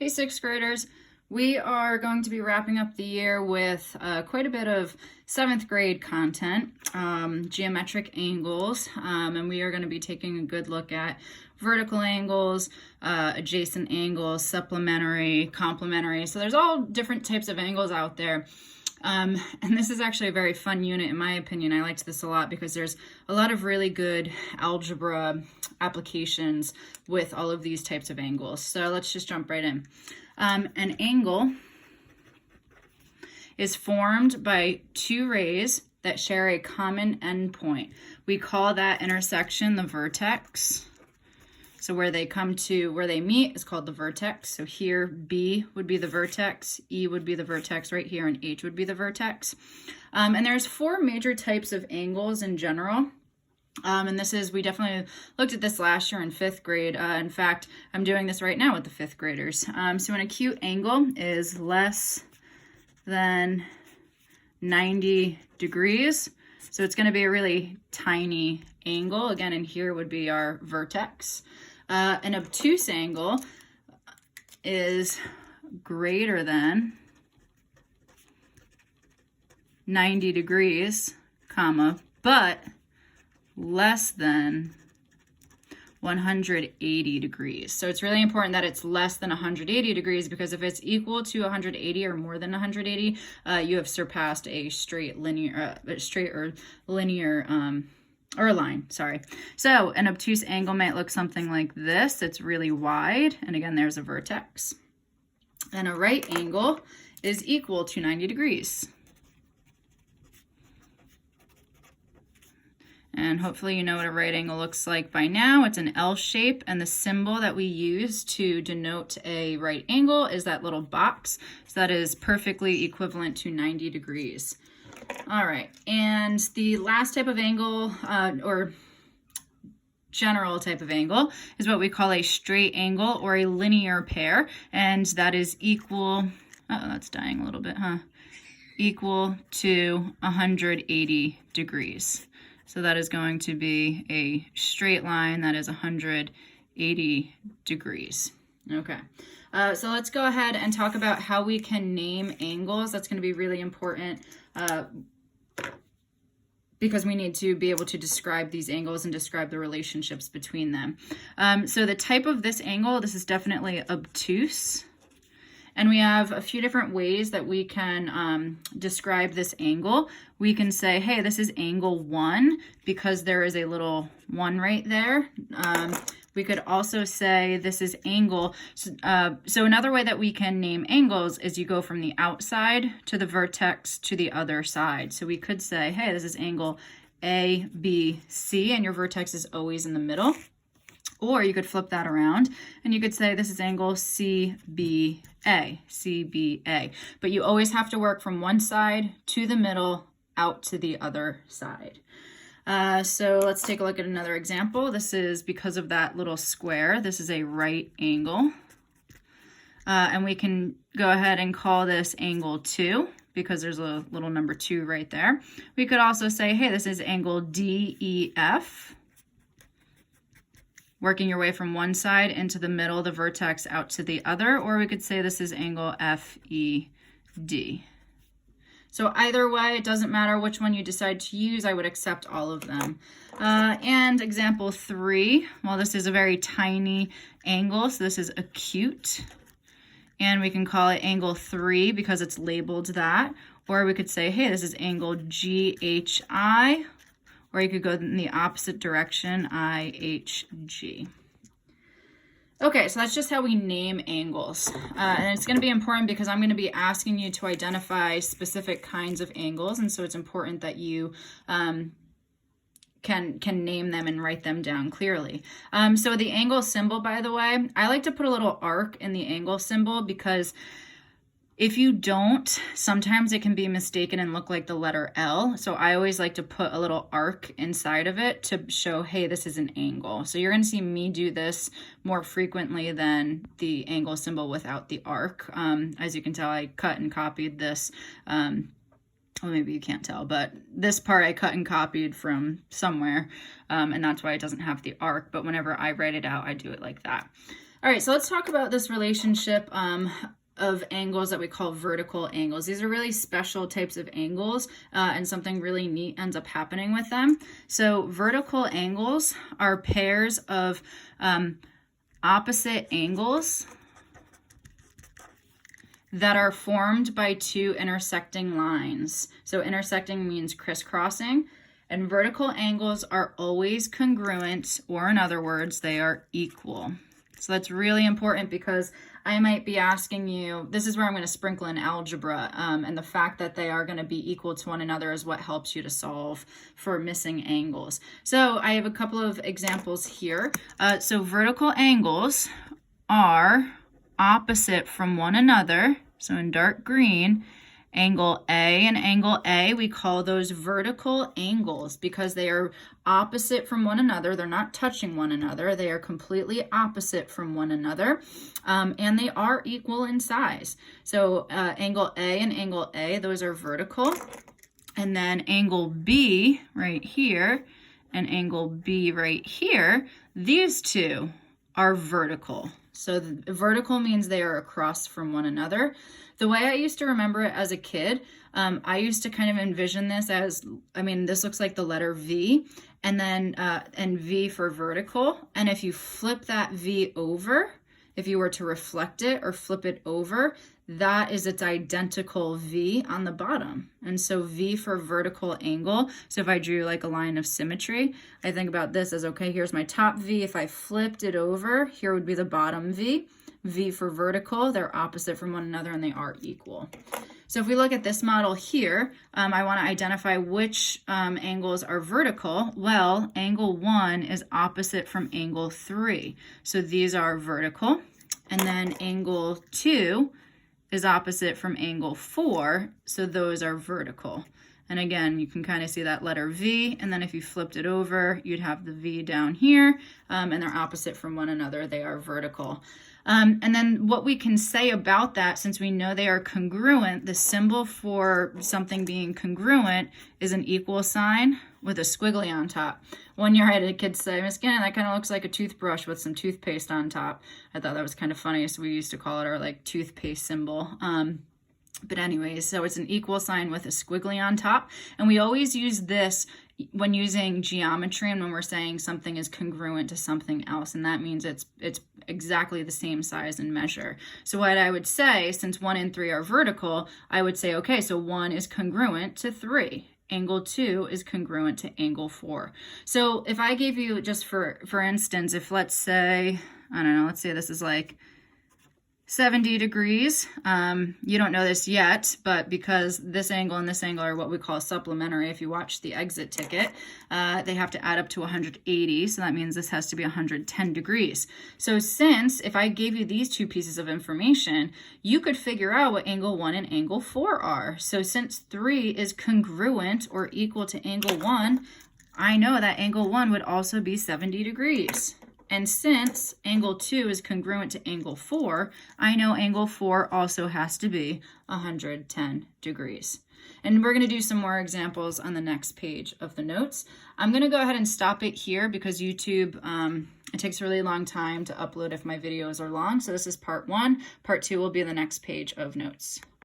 Hey, sixth graders. We are going to be wrapping up the year with quite a bit of seventh grade content, geometric angles, and we are going to be taking a good look at vertical angles, adjacent angles, supplementary, complementary. So there's all different types of angles out there. And this is actually a very fun unit in my opinion. I liked this a lot because there's a lot of really good algebra applications with all of these types of angles. So let's just jump right in. An angle is formed by two rays that share a common endpoint. We call that intersection the vertex. So where they meet is called the vertex. So here B would be the vertex, E would be the vertex right here, and H would be the vertex. And there's four major types of angles in general. And we definitely looked at this last year in fifth grade. In fact, I'm doing this right now with the fifth graders. So an acute angle is less than 90 degrees. So it's going to be a really tiny angle. Again, in here would be our vertex. An obtuse angle is greater than 90 degrees, comma, but less than 180 degrees. So it's really important that it's less than 180 degrees, because if it's equal to 180 or more than 180, you have surpassed a or a line, sorry. So an obtuse angle might look something like this. It's really wide, and again, there's a vertex. And a right angle is equal to 90 degrees. And hopefully you know what a right angle looks like by now. It's an L shape, and the symbol that we use to denote a right angle is that little box. So that is perfectly equivalent to 90 degrees. All right, and the last type of angle, or general type of angle, is what we call a straight angle or a linear pair, and that is equal, that's dying a little bit, equal to 180 degrees. So that is going to be a straight line that is 180 degrees. Okay, so let's go ahead and talk about how we can name angles. That's going to be really important because we need to be able to describe these angles and describe the relationships between them. So the type of this angle, this is definitely obtuse. And we have a few different ways that we can describe this angle. We can say, hey, this is angle 1 because there is a little 1 right there. We could also say this is angle. So another way that we can name angles is you go from the outside to the vertex to the other side. So we could say, hey, this is angle A, B, C, and your vertex is always in the middle. Or you could flip that around and you could say this is angle CBA, CBA. But you always have to work from one side to the middle, out to the other side. So let's take a look at another example. This is because of that little square. This is a right angle. And we can go ahead and call this angle 2 because there's a little number 2 right there. We could also say, hey, this is angle DEF. Working your way from one side into the middle, the vertex out to the other, or we could say this is angle FED. So either way, it doesn't matter which one you decide to use, I would accept all of them. And example 3, well, this is a very tiny angle, so this is acute. And we can call it angle 3 because it's labeled that. Or we could say, hey, this is angle GHI. Or you could go in the opposite direction, IHG. Okay, so that's just how we name angles. And it's going to be important because I'm going to be asking you to identify specific kinds of angles. And so it's important that you can name them and write them down clearly. So the angle symbol, by the way, I like to put a little arc in the angle symbol because if you don't, sometimes it can be mistaken and look like the letter L. So I always like to put a little arc inside of it to show, hey, this is an angle. So you're going to see me do this more frequently than the angle symbol without the arc. As you can tell, I cut and copied this. Well, maybe you can't tell, but this part I cut and copied from somewhere. And that's why it doesn't have the arc. But whenever I write it out, I do it like that. All right, so let's talk about this relationship of angles that we call vertical angles. These are really special types of angles, and something really neat ends up happening with them. So vertical angles are pairs of opposite angles that are formed by two intersecting lines. So intersecting means crisscrossing, and vertical angles are always congruent, or in other words, they are equal. So that's really important because I might be asking you, this is where I'm going to sprinkle in algebra, and the fact that they are going to be equal to one another is what helps you to solve for missing angles. So I have a couple of examples here. So vertical angles are opposite from one another. So in dark green, angle A and angle A, we call those vertical angles because they are opposite from one another. They're not touching one another. They are completely opposite from one another, and they are equal in size. So angle A and angle A, those are vertical. And then angle B right here and angle B right here, these two are vertical. So the vertical means they are across from one another. The way I used to remember it as a kid, I used to kind of envision this as, this looks like the letter V, and then and V for vertical. And if you flip that V over, if you were to reflect it or flip it over, that is its identical V on the bottom. And so V for vertical angle. So if I drew like a line of symmetry, I think about this as, okay, here's my top V. If I flipped it over, here would be the bottom V. V for vertical, they're opposite from one another and they are equal. So if we look at this model here, I want to identify which angles are vertical. Well, angle 1 is opposite from angle 3. So these are vertical. And then angle 2 is opposite from angle 4. So those are vertical. And again, you can kind of see that letter V. And then if you flipped it over, you'd have the V down here. And they're opposite from one another. They are vertical. And then what we can say about that, since we know they are congruent, the symbol for something being congruent is an equal sign with a squiggly on top. One year I had a kid say, Miss Gannon, that kind of looks like a toothbrush with some toothpaste on top. I thought that was kind of funny, so we used to call it our like toothpaste symbol. But anyways, so it's an equal sign with a squiggly on top. And we always use this when using geometry and when we're saying something is congruent to something else. And that means it's exactly the same size and measure. So what I would say, since 1 and 3 are vertical, I would say, okay, so 1 is congruent to 3. Angle 2 is congruent to angle 4. So if I gave you, just for instance, if let's say, I don't know, let's say this is like 70 degrees. You don't know this yet, but because this angle and this angle are what we call supplementary, if you watch the exit ticket, they have to add up to 180. So that means this has to be 110 degrees. So since if I gave you these two pieces of information, you could figure out what angle 1 and angle 4 are. So since 3 is congruent or equal to angle 1, I know that angle 1 would also be 70 degrees. And since angle 2 is congruent to angle 4, I know angle 4 also has to be 110 degrees. And we're going to do some more examples on the next page of the notes. I'm going to go ahead and stop it here because YouTube, it takes a really long time to upload if my videos are long. So this is part 1. Part 2 will be the next page of notes.